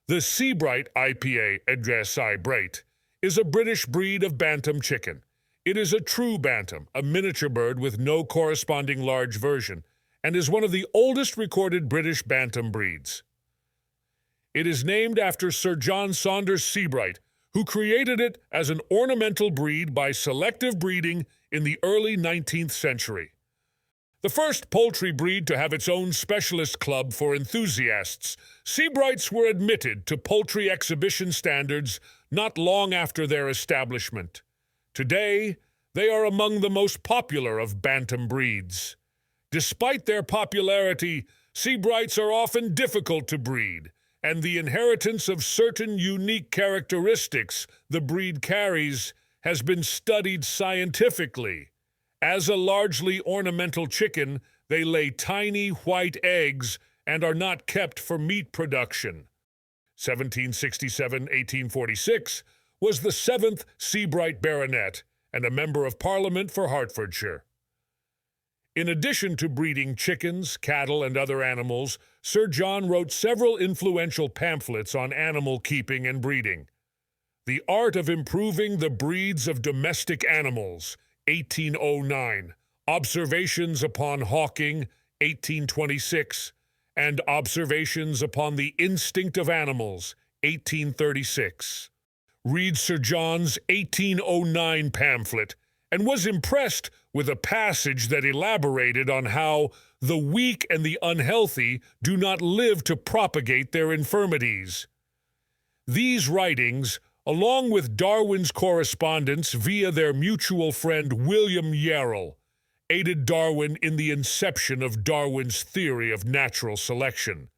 The Sebright IPA address Sebright is a British breed of Bantam chicken. It is a true Bantam, a miniature bird with no corresponding large version, and is one of the oldest recorded British Bantam breeds. It is named after Sir John Saunders Sebright, who created it as an ornamental breed by selective breeding in the early 19th century. The first poultry breed to have its own specialist club for enthusiasts, Sebrights were admitted to poultry exhibition standards not long after their establishment. Today, they are among the most popular of Bantam breeds. Despite their popularity, Sebrights are often difficult to breed, and the inheritance of certain unique characteristics the breed carries has been studied scientifically. As a largely ornamental chicken, they lay tiny white eggs and are not kept for meat production. 1767-1846 was the 7th Sebright Baronet and a Member of Parliament for Hertfordshire. In addition to breeding chickens, cattle, and other animals, Sir John wrote several influential pamphlets on animal keeping and breeding. The Art of Improving the Breeds of Domestic Animals, 1809, Observations upon Hawking, 1826, and Observations upon the Instinct of Animals, 1836. Read Sir John's 1809 pamphlet and was impressed with a passage that elaborated on how the weak and the unhealthy do not live to propagate their infirmities. These writings, along with Darwin's correspondence via their mutual friend William Yarrell, aided Darwin in the inception of Darwin's theory of natural selection.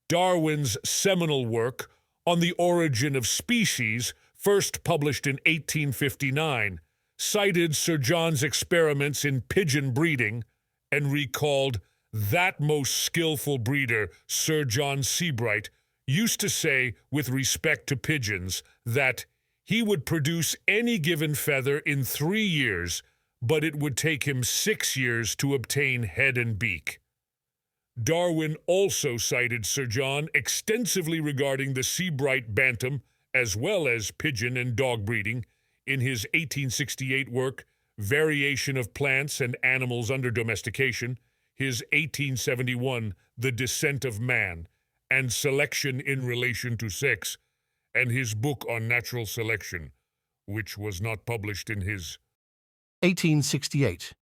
Darwin's seminal work on the origin of species, first published in 1859, cited Sir John's experiments in pigeon breeding and recalled that most skillful breeder, Sir John Sebright, used to say with respect to pigeons that he would produce any given feather in 3 years, but it would take him 6 years to obtain head and beak. Darwin also cited Sir John extensively regarding the Sebright Bantam as well as pigeon and dog breeding in his 1868 work, Variation of Plants and Animals Under Domestication, his 1871, The Descent of Man, and Selection in Relation to Sex, and his book on natural selection, which was not published in his 1868.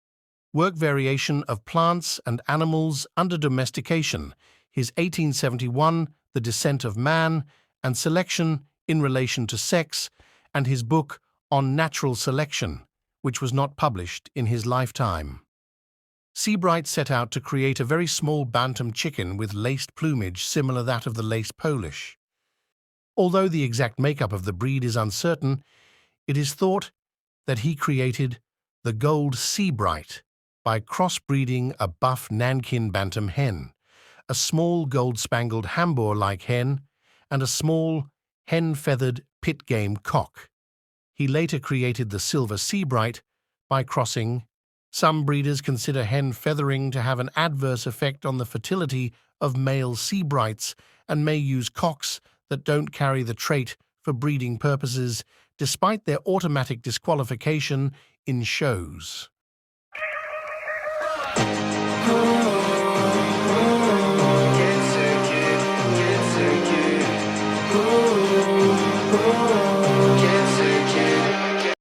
Work Variation of Plants and Animals Under Domestication, his 1871, The Descent of Man, and Selection in Relation to Sex, and his book on natural selection, which was not published in his lifetime. Sebright set out to create a very small Bantam chicken with laced plumage similar that of the laced Polish. Although the exact makeup of the breed is uncertain, it is thought that he created the Gold Sebright by crossbreeding a buff Nankin Bantam hen, a small gold-spangled Hamburg-like hen, and a small hen-feathered pit-game cock. He later created the Silver Sebright by crossing. Some breeders consider hen feathering to have an adverse effect on the fertility of male Sebrights and may use cocks that don't carry the trait for breeding purposes, despite their automatic disqualification in shows.